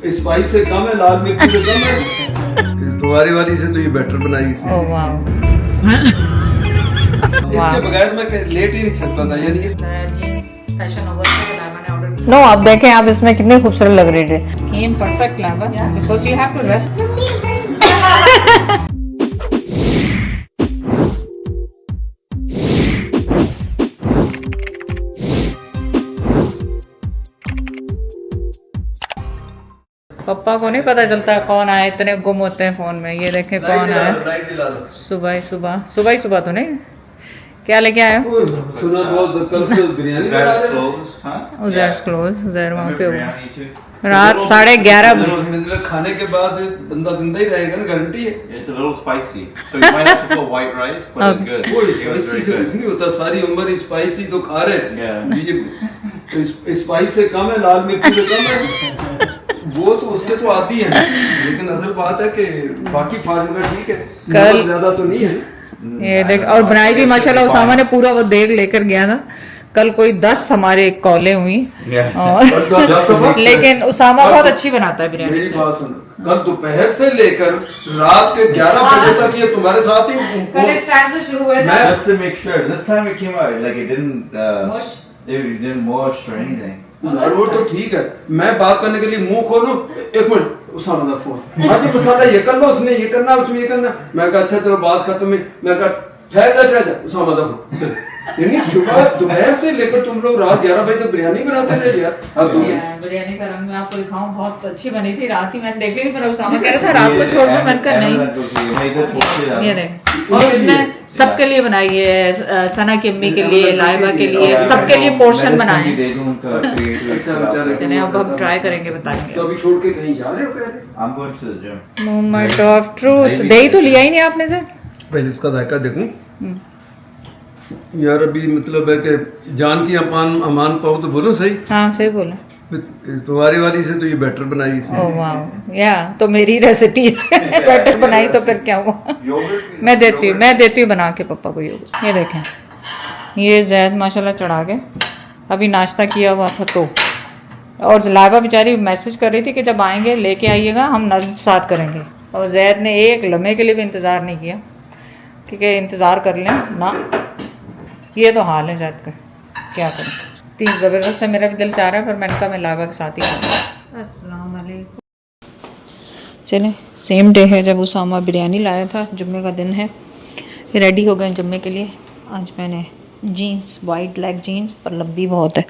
Spice से कम है, लाल मिर्च से कम है। तुम्हारी वाली से तो ये बेटर बनाई इसने। Oh wow. इसके बगैर मैं लेट ही नहीं सकता था, यानी जींस फैशन ओवर से मैंने ऑर्डर किया। नो, आप देखें आप इसमें कितने खूबसूरत लग रही है। Skin perfect level because you have to rest. पापा को नहीं पता चलता कौन आया, इतने गुम होते हैं फोन में। ये देखें कौन आया सुबह ही सुबह तो नहीं। क्या लेके आए हो? सुना बहुत कल बिरयानी उज़ैर क्लोज, उज़ैर वहाँ पे होगा। रात 11:30 बजे खाने के बाद बंदा जिंदा ही रहेगा ना, गारंटी है। It's a little spicy, so you might have to put white rice, but it's good. वो स्पाइसी से कुछ नहीं होता, सारी उम्र स्पाइसी तो खा रहे हैं। ये स्पाइस से कम है, लाल मिर्च से कम है। वो तो उससे तो आती है, लेकिन असल बात है कि बाकी फार्मूला ठीक है, कल ज्यादा तो नहीं है। ये देख, और बनाई भी माशाल्लाह उसामा ने पूरा वो देग लेकर गया था। कल कोई 10 हमारे कॉलें हुई और लेकिन उसामा बहुत अच्छी बनाता है बिरयानी। मेरी बात सुनो, कल दोपहर से लेकर रात के 11 बजे तक ये तुम्हारे साथ ही कल इस टाइम से शुरू हुआ था। Just to make sure, this time it came out like it didn't mush or anything. वो तो ठीक है, मैं बात करने के लिए मुंह खोलूं, एक मिनट उसामा का फोन, आज मसाला ये कर लो, उसने ये करना, उसमें ये करना। मैं कहा अच्छा चलो बात खत्म है। मैं कहा ठहर जा उसामा का फोन। यानी सुबह दोपहर से लेकर तुम लोग रात 11 बजे तक बिरयानी बनाते रहे यार। बिरयानी का रंग मैं आपको दिखाऊं, बहुत अच्छी बनी थी। रात ही मैंने देखी थी, पर उसामा कह रहा था रात को छोड़ दो, मैंने कहा नहीं। ये देख, और उसने सबके लिए बनाई है, सना की अम्मी के लिए, लाइबा के लिए, सबके लिए पोर्शन बनाए। चलिए अब हम ट्राई करेंगे, बताएंगे। तो अभी छोड़ के कहीं जा रहे हो? कह रहे I'm going to the gym. Moment of truth. दही तो लिया ही नहीं आपने से। पहले उसका जायका देखूं यार। अभी मतलब है कि जान की अमान पाओ तो बोलो सही। हाँ सही बोला। तुम्हारी वाली से तो ये बेटर बनाई इसने। ओह वाओ, या तो मेरी रेसिपी बेटर बनाई तो फिर क्या हुआ। मैं देती हूँ बना के पापा को योगर्ट। ये देखें, ये जैद माशाल्लाह चढ़ा के अभी नाश्ता किया हुआ था। तो और लाइबा बेचारी मैसेज कर रही थी कि जब आएंगे लेके आइएगा, हम लंच साथ करेंगे। और जैद ने एक लम्हे के लिए भी इंतज़ार नहीं किया, क्योंकि इंतज़ार कर लें ना। ये तो हाल है जैद का, क्या करें। तीन ज़बरदस्त है, मेरा भी दिल चाह रहा है, पर मैंने कहा मैं लाइबा के साथ ही खाऊंगा। अस्सलाम वालेकुम। चलें, सेम डे है जब उसामा बिरयानी लाया था। जुम्मे का दिन है, रेडी हो गए जुम्मे के लिए। आज मैंने जीन्स, वाइट ब्लैक जीन्स, पर लंबी बहुत है,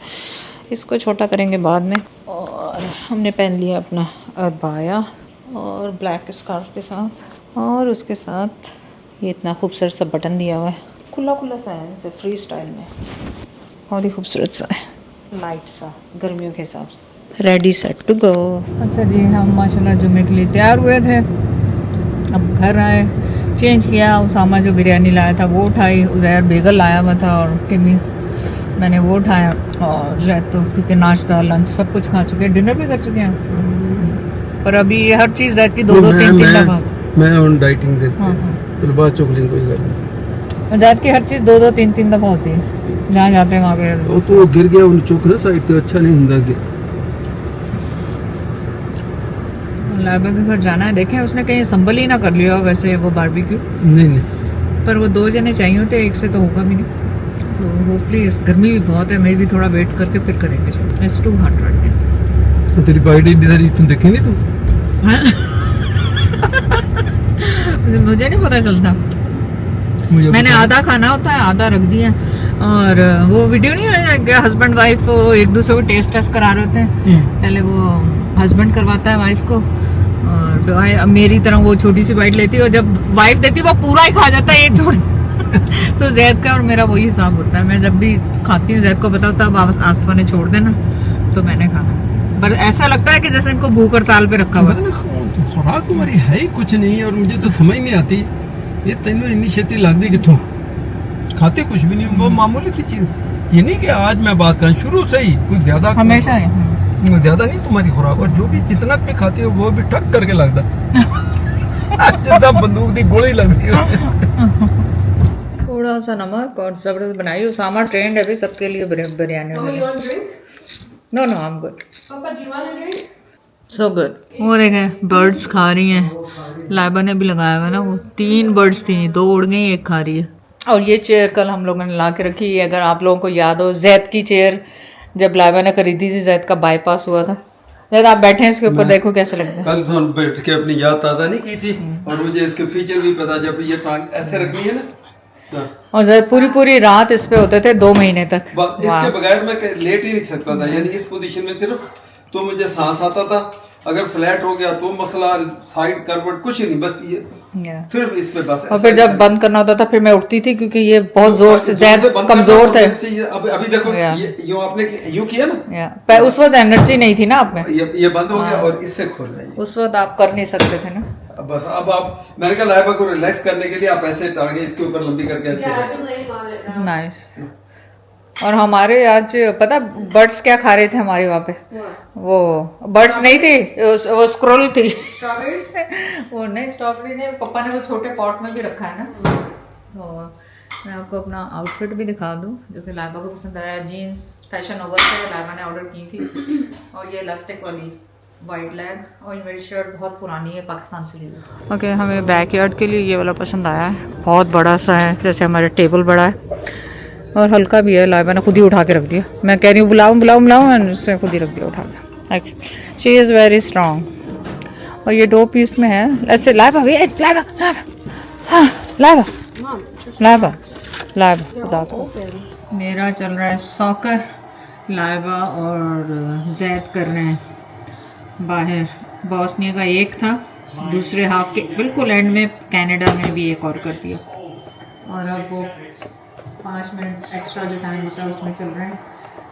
इसको छोटा करेंगे बाद में। और हमने पहन लिया अपना अबाया और ब्लैक स्कार्फ के साथ, और उसके साथ ये इतना खूबसूरत सा बटन दिया हुआ है, खुला सा है, जैसे फ्री स्टाइल में, बहुत ही खूबसूरत सा है, लाइट सा, गर्मियों के हिसाब से। Ready set to go. अच्छा जी, हम माशाल्लाह जुम्मे के लिए तैयार हुए थे। अब घर आए, चेंज किया। उसामा जो बिरयानी लाया था वो उठाई, उज़ैर बेगल लाया हुआ था और टिमीज़ मैंने वो उठाया। और जैद तो क्योंकि नाश्ता लंच सब कुछ खा चुके हैं, डिनर भी कर चुके हैं। पर अभी हर चीज़ जैद की 2-2 3-3 दफ़ा मैं ऑन डाइटिंग देखते हैं, फिर बात चोकलिंग कोई गल नहीं। जैद की हर चीज़ 2-2 3-3 दफ़ा होती है, जहाँ जाते हैं वहाँ पे। वो तो गिर गया उन चोकरा साइड तो अच्छा नहीं होता। लाइबा के घर जाना है, देखें उसने कहीं संभल ही ना कर लिया हो वैसे वो बारबेक्यू। नहीं, पर वो 2 जने चाहिए होते, एक से तो होगा भी नहीं। तो होपफुली, इस गर्मी भी बहुत है, मैं भी थोड़ा वेट करके फिर करेंगे। It's too hot right now. तो तेरी बॉडी इधर तुम देखे नहीं? तुम मुझे नहीं पता चलता। मैंने आधा खाना होता है, आधा रख दिया। और वो वीडियो नहीं है हस्बैंड वाइफ एक दूसरे को टेस्ट करा रहे होते हैं। पहले वो हस्बैंड करवाता है वाइफ को, और मेरी तरह वो छोटी सी बाइट लेती है, और जब वाइफ देती है वो पूरा ही खा जाता है एक छोटा। तो जैद का और मेरा वही हिसाब होता है। मैं जब भी खाती हूँ जैद को पता होता है अब आसफा ने छोड़ देना तो मैंने खाना। पर ऐसा लगता है कि जैसे इनको भूख हड़ताल पे रखा हुआ है। खुराक तुम्हारी है ही कुछ नहीं, और मुझे तो समझ नहीं आती ये तेनों इतनी छेती लगती कितों। खाते कुछ भी नहीं, वो मामूली सी चीज। ये नहीं कि आज मैं बात करूँ, शुरू से ही कुछ ज्यादा हमेशा ज्यादा नहीं तुम्हारी खुराक, और जो भी जितना भी खाती हो वो भी ठक करके लगता जितना बंदूक दी गोली लगती है। थोड़ा सा नमक और जबरदस्त बनाई। उसामा ट्रेंड है भी सबके लिए biryani. No I am good. So good. वो देखें बर्ड्स खा रही हैं, लाइबा ने भी लगाया हुआ है ना, वो 3 बर्ड्स थी, 2 उड़ गई, 1 खा रही है। और ये चेयर कल हम लोगों ने ला के रखी है, अगर आप लोगों को याद हो जैद की चेयर जब लाइबा ने खरीदी थी, जैद का बाईपास हुआ था। जैद आप बैठे हैं इसके ऊपर, देखो कैसे लगता है। कल तो बैठ के अपनी याद ताज़ा नहीं की थी और मुझे इसके फीचर भी पता, जब ये टांग ऐसे रखनी है ना। हाँ। और जैद पूरी रात इस पे होते थे 2 महीने तक। बस इसके बगैर मैं लेट ही नहीं सकता था, यानी इस पोजीशन में सिर्फ तो मुझे सांस आता था, अगर फ्लैट हो गया तो मसला, साइड करवट कुछ ही नहीं, बस ये सिर्फ इस पे बस। और फिर जब बंद करना होता था फिर मैं उठती थी, क्योंकि ये बहुत जोर से जैद कमजोर थे। अभी देखो यूं आपने यूं किया ना, उस वक्त एनर्जी नहीं थी ना आप में, ये बंद हो गया और इससे खोल रही है। उस वक्त आप कर नहीं सकते थे ना। बस अब आप, मैंने कहा लाइबा को रिलैक्स करने के लिए आप ऐसे टांगे इसके ऊपर लंबी करके ऐसे। नाइस। और हमारे आज पता बर्ड्स क्या खा रहे थे हमारे वहाँ पे, वो बर्ड्स नहीं थी, वो स्क्रोल थी। वो नहीं स्ट्रॉबेरी नहीं, पापा ने वो छोटे पॉट में भी रखा है ना। तो मैं आपको अपना आउटफिट भी दिखा दूँ जो कि लाइबा को पसंद आया। जीन्स फैशन ओवर से लाइबा ने ऑर्डर की थी, और ये इलास्टिक वाली वाइट लैग, और मेरी शर्ट बहुत पुरानी है, पाकिस्तान से ली। ओके, हमें बैकयार्ड के लिए ये वाला पसंद आया है, बहुत बड़ा सा है, जैसे हमारा टेबल बड़ा है और हल्का भी है। लाइबा ने खुद ही उठा के रख दिया, मैं कह रही हूँ बुलाऊं एंड उसने खुद ही रख दिया उठा के। She is very strong. और ये 2 पीस में है। ऐसे लाइबा भी, लाइबा बता दो। मेरा चल रहा है सॉकर, लाइबा और जैद कर रहे हैं बाहर। बॉस्निया का एक था, दूसरे हाफ के बिल्कुल एंड में कनाडा में भी एक और कर दिया, और अब वो 5 मिनट एक्स्ट्रा जो टाइम होता है उसमें चल रहे हैं।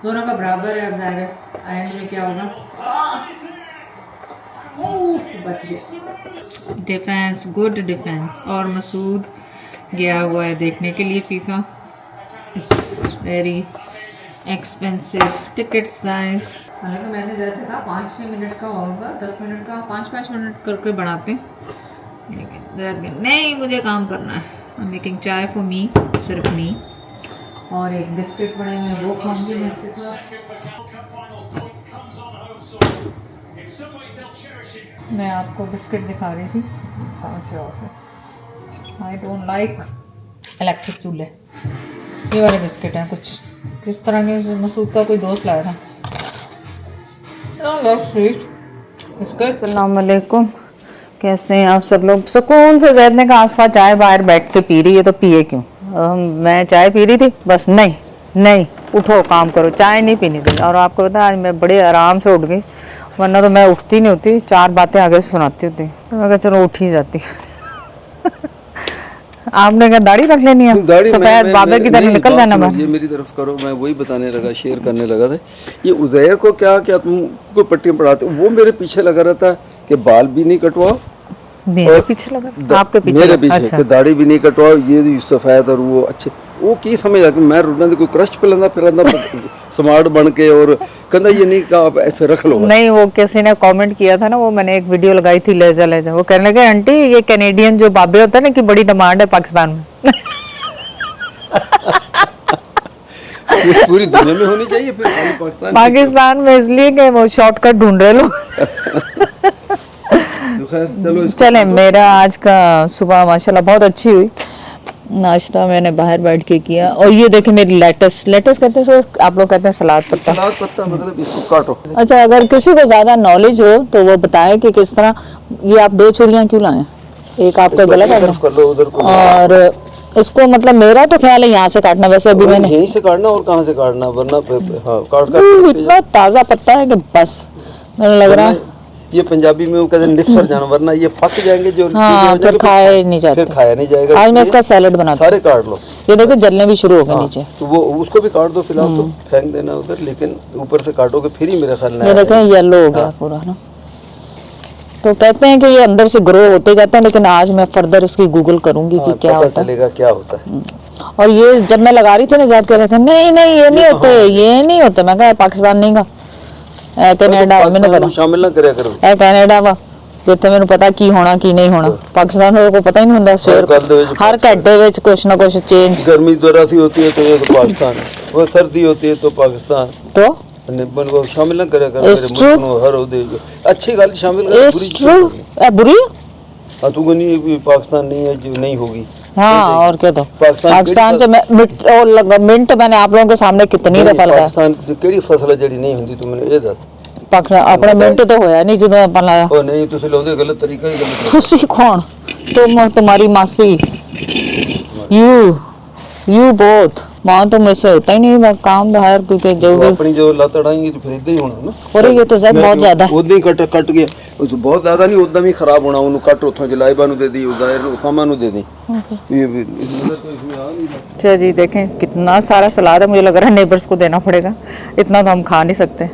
दोनों का बराबर है, अब जाएगा एंड में क्या होगा। बच गया। Defence, good defence. और मसूद गया हुआ है देखने के लिए FIFA. It's very expensive tickets guys. हालांकि मैंने जैसे कहा 5-6 मिनट का होगा, 10 मिनट का, 5-5 मिनट करके बढ़ाते हैं, लेकिन नहीं, मुझे काम करना है। आई एम मेकिंग चाय फॉर मी, सिर्फ मी, और एक बिस्किट बने हुए वो खाऊंगी मैं इसके साथ। मैं आपको बिस्किट दिखा रही थी, कहाँ से ऑफ है। आई डोंट लाइक इलेक्ट्रिक चूल्हे। ये वाले बिस्किट हैं कुछ किस तरह के, मसूद का कोई दोस्त लाया था। अस्सलाम वालेकुम, कैसे हैं आप सब लोग। सुकून से जैद ने कहा आसफा चाय बाहर बैठ के पी रही है, तो पिए क्यों। मैं चाय पी रही थी, बस नहीं उठो काम करो, चाय नहीं पीनी थी। और आपको पता है आज मैं बड़े आराम से उठ गई, वरना तो मैं उठती नहीं होती, 4 बातें आगे से सुनाती होती, तो मैं कहा चलो उठ ही जाती। आपने क्या दाढ़ी रख लेनी है, सफेद बाबे की तरह निकल जाना बाहर। ये मेरी तरफ करो, मैं वही बताने लगा, शेयर करने लगा था। ये उज़ैर को क्या तुम कोई पट्टियां पढ़ाते हो, वो मेरे पीछे लगा रहता है कि बाल भी नहीं कटवाओ, मेरे पीछे लगा, आपके पीछे मेरे पीछे अच्छा। दाढ़ी भी नहीं कटवाओ, ये सफेद और वो अच्छे, वो की समझ आ कि मैं रुना कोई क्रश पे लंदा फिर स्मार्ट बन के, और कहता ये नहीं कहा आप ऐसे रख लो। नहीं, वो किसी ने कमेंट किया था ना, वो मैंने एक वीडियो लगाई थी लेजा, वो कहने लगे आंटी ये कैनेडियन जो बाबे होते हैं ना, की बड़ी डिमांड है पाकिस्तान में। पूरी दुनिया में होनी चाहिए, फिर पाकिस्तान में इसलिए कि वो शॉर्टकट ढूंढ रहे लोग। चले, मेरा आज का सुबह माशाल्लाह बहुत अच्छी हुई। नाश्ता मैंने बाहर बैठ के किया, और ये देखें मेरी लेटस कहते हैं सो, आप लोग कहते हैं सलाद पत्ता मतलब इसको काटो। अच्छा, अगर किसी को ज्यादा नॉलेज हो तो वो बताए कि किस तरह। ये आप 2 छुरियां क्यों लाए, एक आपका गला काटना और इसको, मतलब मेरा तो ख्याल है यहाँ से काटना, वैसे अभी मैंने यहीं से काटना, और कहाँ से काटना, वरना काट इतना ताज़ा पत्ता है कि बस मैंने लग रहा है। ये पंजाबी में वो कहते हैं निस्फर जाना, वरना ये पक जाएंगे जो, हाँ, फिर खाए नहीं जाते, फिर खाया नहीं जाएगा। आज मैं इसका सैलेड बनाता हूँ। सारे काट लो, ये देखो जलने भी शुरू हो गए नीचे, तो वो उसको भी काट दो फिलहाल, तो फेंक देना उधर, लेकिन ऊपर से काटोगे फिर ही मेरा ख्याल। ये देखें येलो हो गया पूरा ना। तो कहते हैं कि ये अंदर से ग्रो होते जाते हैं, लेकिन आज मैं फर्दर इसकी गूगल करूंगी कि क्या होता है, क्या होता है। और ये जब मैं लगा रही थी ना, ज़्यादा कह रहे थे नहीं ये नहीं होते, ये नहीं होते। मैं कहा पाकिस्तान नहीं का कनाडा, मैंने पता शामिल ना करया करो, कनाडा वा जिथे मैंने पता की होना की नहीं होना। पाकिस्तान को पता ही नहीं होता, शेयर हर घंटे में कुछ ना कुछ चेंज। गर्मी जरा सी होती है तो ये तो पाकिस्तान, वो सर्दी होती है तो पाकिस्तान। तो निबन को शामिल ना करे कर It's मेरे true. मुल्क नो हर ओदे अच्छी गल शामिल कर It's true. बुरी हां तू नहीं भी पाकिस्तान नहीं है जो नहीं होगी हाँ और क्या तो पाकिस्तान पाकिस्तान से मिंट मैंने आप लोगों के सामने कितनी दफा लगाया पाकिस्तान दी केड़ी फसल है जेडी नहीं हुंदी तू मैंने ये दस पाकिस्तान अपने मिंट तो होया नहीं ਜਦੋਂ ਆਪਾਂ ਲਾਇਆ ओ नहीं तुसी लाउंदे गलत तरीका ही गलत ਤੁਸੀਂ कौन तुम तुम्हारी मासी यू बोथ वहाँ तो मुझसे होता ही नहीं काम बाहर क्योंकि जो भी अपनी जो लत अड़ाएंगे तो फिर इदा ही होना ना और ये तो शायद बहुत ज्यादा उदा ही कट गया उस बहुत ज्यादा नहीं उदा भी खराब होना उन्हें कट उठो जलाइबा नु दे दी उदायर उसामा नु दे दी ये भी तो इसमें आ नहीं अच्छा जी देखें कितना सारा सलाद है मुझे लग रहा है नेबर्स को देना पड़ेगा इतना तो हम खा नहीं सकते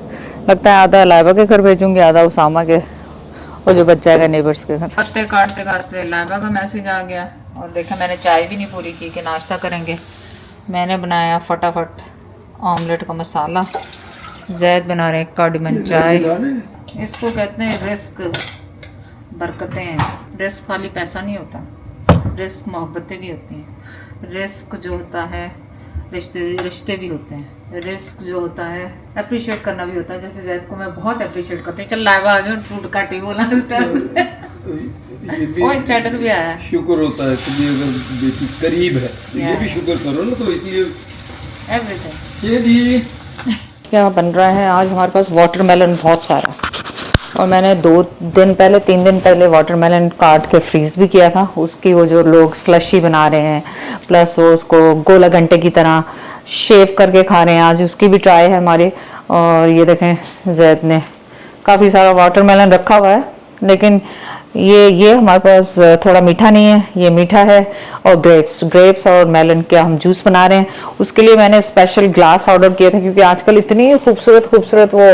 लगता है आधा लाइबा के घर भेजूंगी आधा उसामा के और जो बच जाएगा नेबर्स के घर पत्ते काटते काटते लाइबा का मैसेज आ गया और देखा मैंने चाय भी नहीं पूरी की कि नाश्ता करेंगे मैंने बनाया फटाफट ऑमलेट का मसाला जैद बना रहे कार्डमन चाय इसको कहते हैं रिस्क बरकतें हैं रिस्क खाली पैसा नहीं होता रिस्क मोहब्बतें भी होती हैं रिस्क जो होता है रिश्ते भी होते हैं रिस्क जो होता है अप्रिशिएट करना भी होता है जैसे जैद को मैं बहुत अप्रिशिएट करती हूँ चल लाइवा आ जाओ फूड काटी बोला और चैटर भी आया शुक्र होता है कभी अगर बेटी करीब है तो ये भी शुक्र करो ना तो इसलिए एवरीथिंग ये जी क्या बन रहा है आज हमारे पास वाटरमेलन बहुत सारा और मैंने 3 दिन पहले वाटरमेलन काट के फ्रीज भी किया था उसकी वो जो लोग स्लशी बना रहे हैं प्लस वो उसको गोला घंटे की तरह शेव करके खा रहे हैं आज उसकी भी ट्राई है हमारी और ये देखें जैद ने काफ़ी सारा वाटरमेलन रखा हुआ है लेकिन ये हमारे पास थोड़ा मीठा नहीं है ये मीठा है और ग्रेप्स और मेलन का हम जूस बना रहे हैं उसके लिए मैंने स्पेशल ग्लास ऑर्डर किया था क्योंकि आजकल इतनी खूबसूरत वो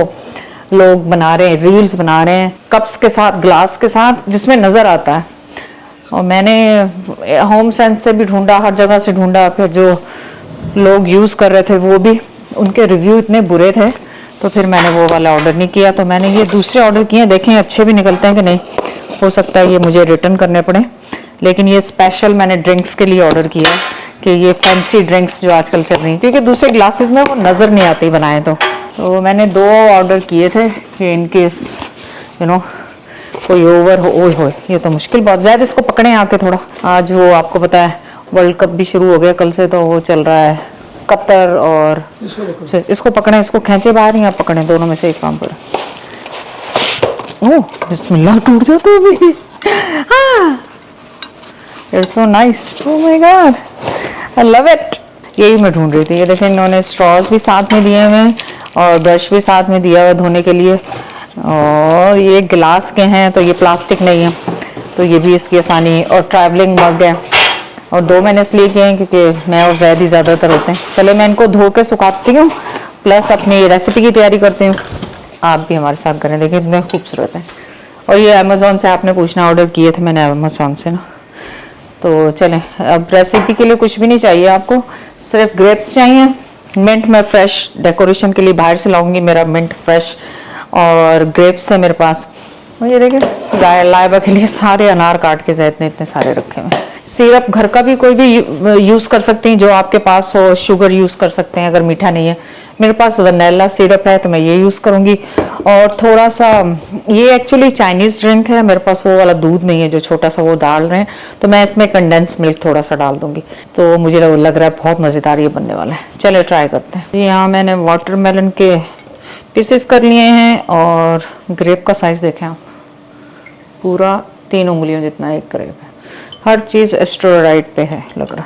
लोग बना रहे हैं रील्स बना रहे हैं कप्स के साथ ग्लास के साथ जिसमें नज़र आता है और मैंने होम सेंस से भी ढूंढा हर जगह से ढूंढा फिर जो लोग यूज़ कर रहे थे वो भी उनके रिव्यू इतने बुरे थे तो फिर मैंने वो वाला ऑर्डर नहीं किया तो मैंने ये दूसरे ऑर्डर किए देखें अच्छे भी निकलते हैं कि नहीं हो सकता है ये मुझे रिटर्न करने पड़े लेकिन ये स्पेशल मैंने ड्रिंक्स के लिए ऑर्डर किया कि ये फैंसी ड्रिंक्स जो आजकल चल रही हैं क्योंकि दूसरे ग्लासेस में वो नज़र नहीं आती बनाए तो मैंने 2 ऑर्डर किए थे कि इनकेस कोई ओवर हो ओए होए ये तो मुश्किल बहुत ज़्यादा इसको पकड़ें आके थोड़ा आज वो आपको पता है वर्ल्ड कप भी शुरू हो गया कल से तो वो चल रहा है कतर और इसको पकड़ें इसको खींचे बाहर ही आप पकड़ें दोनों में से एक काम करें ओह बिस्मिल्लाह टूट जाता है अभी it's so nice oh my God I love it यही मैं ढूंढ रही थी ये देखें इन्होंने स्ट्रॉज भी साथ में दिए हुए हैं और ब्रश भी साथ में दिया हुआ धोने के लिए और ये ग्लास के हैं तो ये प्लास्टिक नहीं है तो ये भी इसकी आसानी और ट्रैवलिंग मग है और 2 मैंने इसलिए किए हैं क्योंकि मैं और जैद ही ज़्यादातर होते हैं चले मैं इनको धो के सुखाती हूँ प्लस अपनी रेसिपी की तैयारी करती हूँ आप भी हमारे साथ करें देखिए इतने खूबसूरत हैं और ये अमेज़ोन से आपने पूछना ऑर्डर किए थे मैंने अमेज़ोन से ना तो चलें अब रेसिपी के लिए कुछ भी नहीं चाहिए आपको सिर्फ ग्रेप्स चाहिए मिंट मैं फ्रेश डेकोरेशन के लिए बाहर से लाऊंगी मेरा मिंट फ्रेश और ग्रेप्स थे मेरे पास और ये देखिए लाइबा के लिए सारे अनार काट के जैद ने इतने सारे रखे हुए सिरप घर का भी कोई भी यूज़ कर सकती हैं जो आपके पास हो शुगर यूज़ कर सकते हैं अगर मीठा नहीं है मेरे पास वनीला सिरप है तो मैं ये यूज़ करूँगी और थोड़ा सा ये एक्चुअली चाइनीज़ ड्रिंक है मेरे पास वो वाला दूध नहीं है जो छोटा सा वो डाल रहे हैं तो मैं इसमें कंडेंस मिल्क थोड़ा सा डाल दूँगी तो मुझे लग रहा है बहुत मज़ेदार ये बनने वाला है चले ट्राई करते हैं यहाँ मैंने वाटरमेलन के पीसेस कर लिए हैं और ग्रेप का साइज़ देखें आप पूरा 3 उंगलियों जितना एक ग्रेप है हर चीज़ स्टेरॉइड पे है लग रहा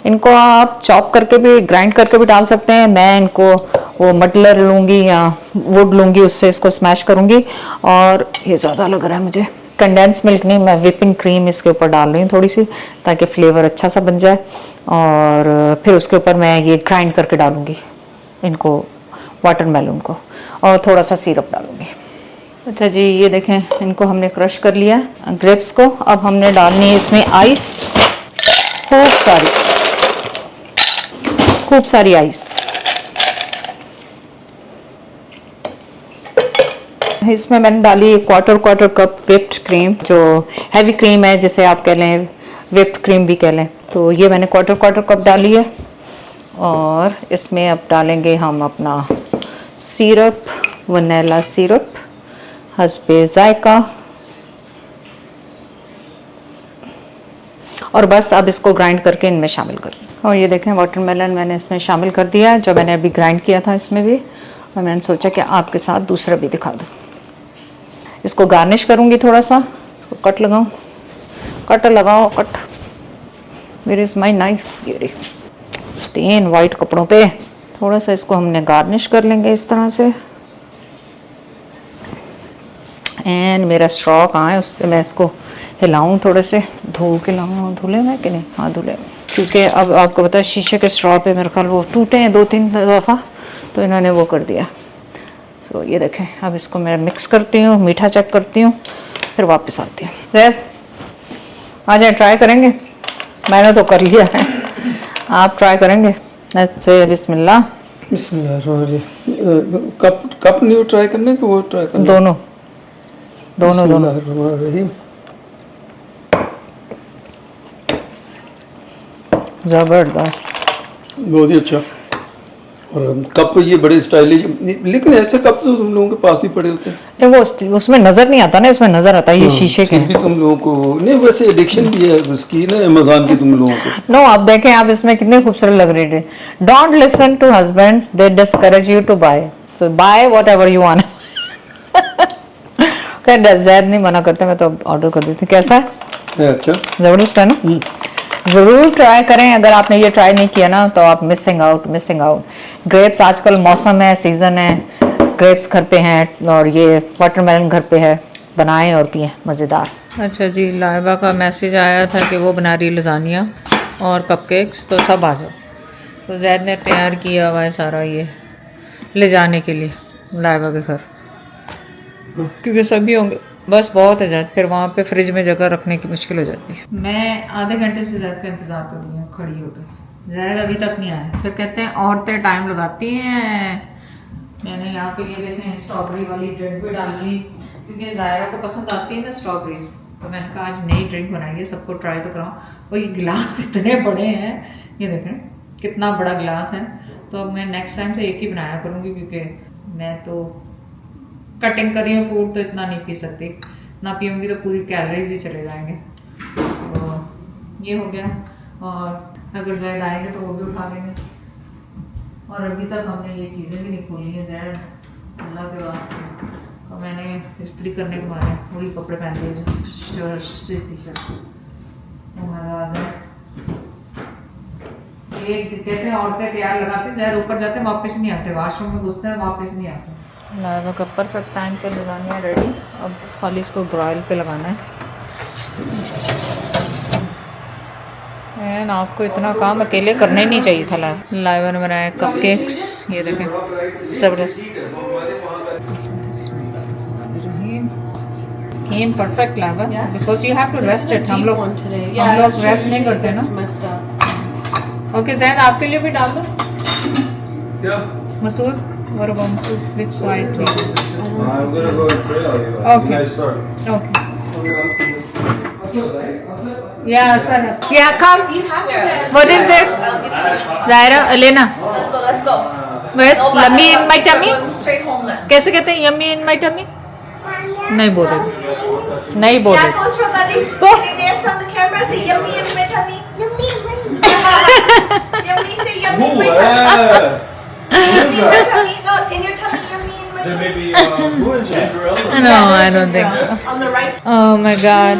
इनको आप चॉप करके भी ग्राइंड करके भी डाल सकते हैं मैं इनको वो मटलर लूँगी या वुड लूँगी उससे इसको स्मैश करूँगी और ये ज़्यादा लग रहा है मुझे कंडेंस मिल्क नहीं मैं विपिंग क्रीम इसके ऊपर डाल रही हूँ थोड़ी सी ताकि फ्लेवर अच्छा सा बन जाए और फिर उसके ऊपर मैं ये ग्राइंड करके डालूँगी इनको वाटरमेलन को और थोड़ा सा सिरप डालूँगी अच्छा जी ये देखें इनको हमने क्रश कर लिया ग्रेप्स को अब हमने डालनी है इसमें आइस खूब सारी आइस इसमें मैंने डाली क्वार्टर कप व्हिप्ड क्रीम जो हैवी क्रीम है जिसे आप कह लें व्हिप्ड क्रीम भी कह लें तो ये मैंने क्वार्टर कप डाली है और इसमें अब डालेंगे हम अपना सिरप, वनीला सिरप, हस्बे जायका, और बस अब इसको ग्राइंड करके इनमें शामिल कर। और ये देखें वाटरमेलन मैंने इसमें शामिल कर दिया है, जो मैंने अभी ग्राइंड किया था इसमें भी, और मैंने सोचा कि आपके साथ दूसरा भी दिखा दूँ। इसको गार्निश करूँगी थोड़ा सा, इसको कट लगाऊँ, कट लगाओ, cut. Where is my knife, ये रही। स्टेन वाइट कपड़ों पे, थोड़ा सा इसको हमने गार्निश कर लेंगे इस तरह से। एंड मेरा स्ट्रॉ कहाँ है, उससे मैं इसको हिलाऊं थोड़े से, धो के लाऊं। धुले में कि नहीं? हाँ धुले में, क्योंकि अब आपको पता है शीशे के स्ट्रॉ पे मेरे ख्याल वो टूटे हैं 2-3 दफ़ा, तो इन्होंने वो कर दिया। सो ये देखें, अब इसको मैं मिक्स करती हूँ, मीठा चेक करती हूँ, फिर वापस आती हूँ। रेर आ जाए, ट्राई करेंगे। मैंने तो कर लिया है, आप ट्राई करेंगे? अच्छे, बिस्मिल्लाह। बिस्मिल्लाह। कप न्यू ट्राई करने के वो ट्राई करने? दोनों। जबरदस्त, बहुत ही अच्छा। और कप ये बड़े स्टाइलिश, लेकिन ऐसे कप तो तुम लोगों के पास भी पड़े होते हैं। वो उसमें नजर नहीं आता ना, इसमें नजर आता है ये शीशे के। फिर भी तुम लोगों को नहीं, वैसे एडिक्शन भी है उसकी ना अमेज़न की तुम लोगों को। नो, आप देखें, आप इसमें कितने खूबसूरत लग रहे थे। Don't listen to husbands, they discourage you to buy, so buy whatever you want. खैर ज़ैद नहीं मना करते, मैं तो ऑर्डर कर देती। कैसा है? अच्छा, जबरदस्त है ना। ज़रूर ट्राई करें, अगर आपने ये ट्राई नहीं किया ना तो आप मिसिंग आउट। ग्रेप्स आजकल मौसम है, सीज़न है, ग्रेप्स घर पे हैं और ये वाटरमेलन घर पे है, बनाएं और पिएं, मज़ेदार। अच्छा जी, लाइबा का मैसेज आया था कि वो बना रही लजानिया और कपकेक्स, तो सब आ जाओ। तो जैद ने तैयार किया हुआ है सारा ये ले जाने के लिए लाइबा के घर, क्योंकि सभी होंगे, बस बहुत है ज़्यादा, फिर वहाँ पे फ्रिज में जगह रखने की मुश्किल हो जाती है। मैं आधे घंटे से ज़्यादा का इंतज़ार कर रही हूँ खड़ी होकर, ज़्यादा अभी तक नहीं आया। फिर कहते हैं औरतें टाइम लगाती हैं। मैंने यहाँ पे ये देखें स्ट्रॉबेरी वाली ड्रिंक भी डाल ली, क्योंकि ज़ायरा को पसंद आती है ना स्ट्रॉबेरीज, तो मैंने कहा आज नई ड्रिंक बनाई है, सबको ट्राई तो कराऊँ। और ये गिलास इतने बड़े हैं, ये देखें कितना बड़ा गिलास है। तो अब मैं नेक्स्ट टाइम से एक ही बनाया करूँगी, क्योंकि मैं तो कटिंग कर रही हूँ फूड, तो इतना नहीं पी सकती, ना पीऊँगी तो पूरी कैलोरीज ही चले जाएंगे। तो ये हो गया, और अगर ज़ैद आएंगे तो वो भी उठा लेंगे। और अभी तक हमने ये चीज़ें भी नहीं खोली हैं ज़ैद, अल्लाह के वास्ते। और मैंने इस्त्री करने के बाद वही कपड़े पहन लिए जो टी शर्ट। एक कहते हैं औरतें तैयार लगाते, ज़ैद ऊपर जाते वापस नहीं आते, वॉशरूम में घुसते हैं वापस नहीं आते। लाइबा का परफेक्ट टाइम पे लगाना है रेडी, अब खाली इसको ब्रॉयल पे लगाना है। एंड आपको इतना काम अकेले करना ही नहीं चाहिए था। लाइबा ने बनाया कपकेक्स, ये देखें जबरदस्त, केम परफेक्ट लाइबा, because you have to rest it. हम लोग रेस्ट नहीं करते ना। ओके ज़ैद, आपके लिए भी डाल दो। Masood, what about Masood? Which side? I'm gonna go and pray on you. Okay. Nice start. Okay. Yeah, sir. Yeah, come. What is this? Zaira, Elena. Let's go. Where's yummy in my tummy? Straight home then. कैसे कहते हैं yummy in my tummy? नहीं बोलेगी, नहीं Yeah, बोलेगी। go show daddy. Go. Can you dance on the camera? Say yummy in my tummy. Yummy in my tummy. Yummy, say yummy in my tummy. Yummy in my tummy. No, in your tummy, yummy in my tummy. Maybe who is Cinderella? No, I don't think so. On the right. Oh my God.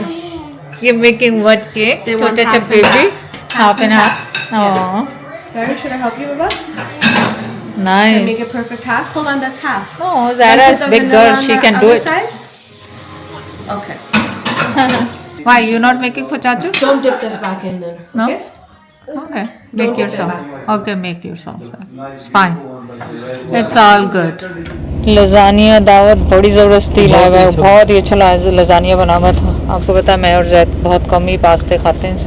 You're making what cake? They want Chocha half baby? and Half and half. Oh, Sorry, should I help you, Baba? Make nice. it perfect half. Hold on, that's half. Oh, Zara Put is the big vanilla girl. on She the can do other it. side. Okay. Why you not making for Chachu? Don't dip this back in then. No? Okay. Okay, make Don't dip yourself. it Okay, make yourself. It's fine. It's all good. Lasagne दावत बड़ी ज़बरदस्ती लाया हुआ है, बहुत ही अच्छा lasagne बना हुआ था। आपको पता है मैं और जैद बहुत कम ही पास्ते खाते हैं,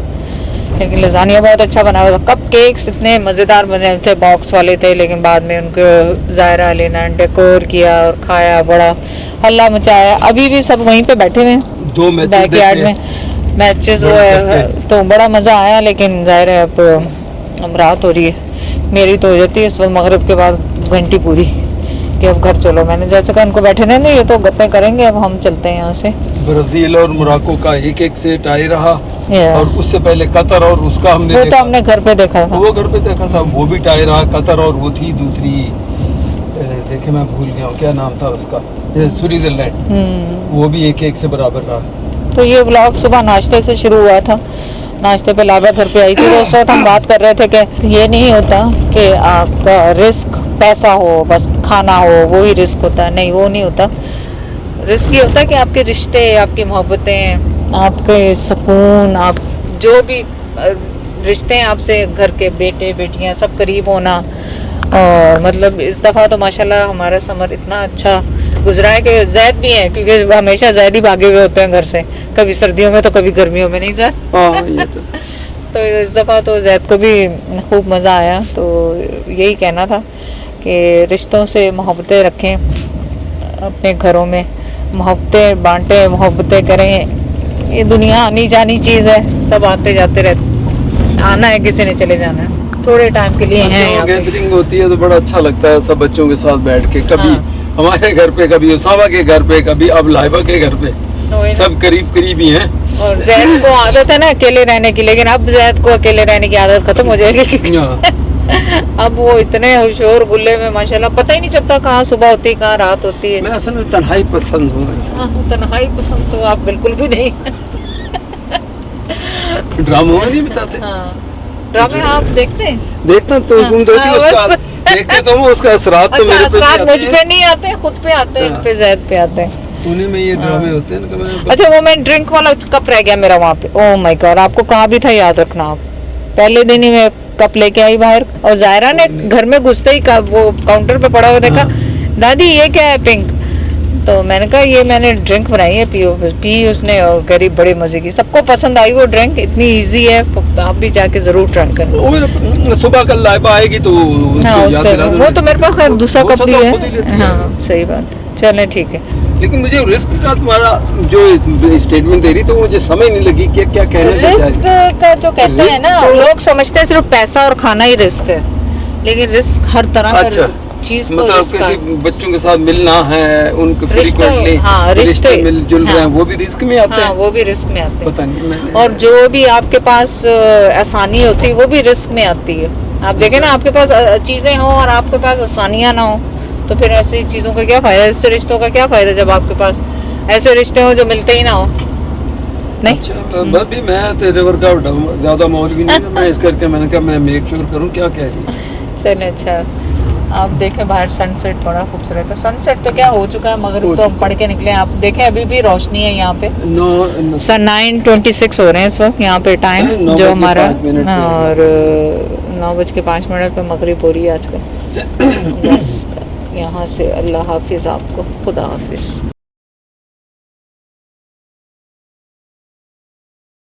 लेकिन लजानिया बहुत अच्छा बना हुआ था। कप केक्स इतने मज़ेदार बने थे, बॉक्स वाले थे, लेकिन बाद में उनको ज़ायरा लेना डेकोर किया और खाया, बड़ा हल्ला मचाया। अभी भी सब वहीं पे बैठे हुए हैं 2 मैच बैकयार्ड में, मैचेस वो है, तो बड़ा मज़ा आया। लेकिन ज़ाहिर है अब रात हो रही है, मेरी तो हो जाती है इस वक्त मगरिब के बाद घंटी पूरी, कि अब घर चलो। मैंने जैसे कहा उनको बैठे रहने, ये तो गप्पे करेंगे, अब हम चलते हैं यहाँ से। ब्राजील और मोरक्को का एक सेट आई रहा, Yeah. और उससे पहले कतर और उसका हमने वो तो देखा। हमने घर पे देखा था। वो घर पे देखा था, वो भी टाई रहा कतर, और वो थी दूसरी देखे मैं भूल गया हूँ क्या नाम था उसका, स्विट्जरलैंड, वो भी एक से बराबर रहा। तो ये व्लॉग सुबह नाश्ते से शुरू हुआ था। नाश्ते पे लाबा घर पे आई थी, तो उस वक्त हम बात कर रहे थे कि ये नहीं होता कि आपका रिस्क पैसा हो, बस खाना हो, वो ही रिस्क होता है। नहीं, वो नहीं होता। रिस्क ये होता है कि आपके रिश्ते, आपकी मोहब्बतें, आपके सुकून, आप जो भी रिश्ते हैं आपसे, घर के बेटे बेटियां सब करीब होना। और मतलब इस दफ़ा तो माशाल्लाह हमारा समर इतना अच्छा गुजरा है कि जैद भी है, क्योंकि हमेशा जैद ही भागे हुए होते हैं घर से, कभी सर्दियों में तो कभी गर्मियों में, नहीं जैद? हाँ ये तो तो इस दफ़ा तो जैद को भी खूब मज़ा आया। तो यही कहना था कि रिश्तों से मोहब्बतें रखें, अपने घरों में मोहब्बतें बांटें, मोहब्बतें करें। ये दुनिया आनी जानी चीज़ है, सब आते जाते रहते, आना है, किसी ने चले जाना है, थोड़े टाइम के लिए हैं यहाँ पे। गैदरिंग होती है तो बड़ा अच्छा लगता है सब बच्चों के साथ बैठ के, कभी हाँ। हमारे घर पे, कभी उसामा के घर पे, कभी अब लाइबा के घर पे, तो वही ना। सब करीब करीब ही हैं। और जैद को आदत है ना अकेले रहने की, लेकिन अब जैद को अकेले रहने की आदत खत्म हो जाएगी, क्योंकि हाँ। अब वो इतने शोर गुल्ले में माशाल्लाह पता ही नहीं चलता कहाँ सुबह होती है कहाँ रात होती है। मैं असल में तन्हाई पसंद हूँ वैसे। हाँ, तन्हाई पसंद तो आप बिल्कुल भी नहीं। ड्रामों में नहीं बिताते, हाँ, ड्रामे आप देखते हैं? देखता तो हाँ, तुम देखती हाँ, हो उसका, बस। देखते तो हूँ, उसका असरात तो अच्छा, मेरे पे असरात भी मुझ आते पे हैं। नहीं आते, खुद पे आते हैं, इन हाँ। पे जैद पे आते हैं। उन्हीं में ये ड्रामे होते हैं ना कि मैं अच्छा, वो मैं ड्रिंक वाला कप रह गया मेरा वहाँ पे। ओह माय गॉड, आपको कहाँ भी था याद रखना आप। पहले दिन ही मैं कप लेके आई बाहर, और जायरा ने घर में घुसते ही वो काउंटर पे पड़ा हुआ देखा, दादी ये क्या है पिंक? तो मैंने कहा ये मैंने ड्रिंक बनाई है, पियो। पी उसने और करी, बड़े मजे की, सबको पसंद आई वो ड्रिंक, इतनी इजी है, आप भी जाके जरूर ट्राई करें। वो सुबह कल लाइबा आएगी तो उसको हाँ, याद उससे दिला देना। वो तो मेरे पास खैर दूसरा वो कप सब भी तो है। खुद ही लेती है। हाँ, सही बात है, चलें ठीक है। लेकिन मुझे रिस्क का तुम्हारा जो स्टेटमेंट दे रही तो मुझे समझ नहीं लगी कि क्या कहना चाहती रिस्क है। का जो कहते हैं ना, रिस्क तो- लोग समझते हैं सिर्फ पैसा और खाना ही रिस्क है, लेकिन रिस्क हर तरह अच्छा, का चीज को मतलब रिस्क किसी है। बच्चों के साथ मिलना है, उनके रिश्ते, फ्रीक्वेंटली हाँ, रिश्ते, मिलजुल रहे हैं, हाँ। वो भी रिस्क में आते हाँ, हैं। वो भी रिस्क में आते हैं। पता नहीं मैंने, और जो भी आपके पास आसानी होती है वो भी रिस्क में आती है। आप देखें ना, आपके पास चीजें हो और आपके पास आसानियां ना हो, तो फिर ऐसी चीजों का क्या फायदा, ऐसे रिश्तों का क्या फायदा जब आपके पास ऐसे रिश्ते हो जो मिलते ही ना हो। नहीं, अच्छा बस भी मैं तेरे वर्कआउट ज्यादा मौलवी नहीं ना, मैं इस करके मैंने कहा मैं मेक श्योर करूं क्या कह रही है। चले। अच्छा, आप देखें बाहर सनसेट बड़ा खूबसूरत है। सनसेट तो क्या हो चुका है, मगरिब तो हम पढ़ के निकले। आप देखें अभी भी रोशनी है यहाँ पे। नो सर 9:26 हो रहे हैं इस वक्त यहाँ पे टाइम, 9 जो बज के हमारा 5 मिनट पे है। और 9:05 पे मगरिब हो रही है आजकल। बस यहाँ से अल्लाह हाफिज़, आपको खुदा हाफिज़।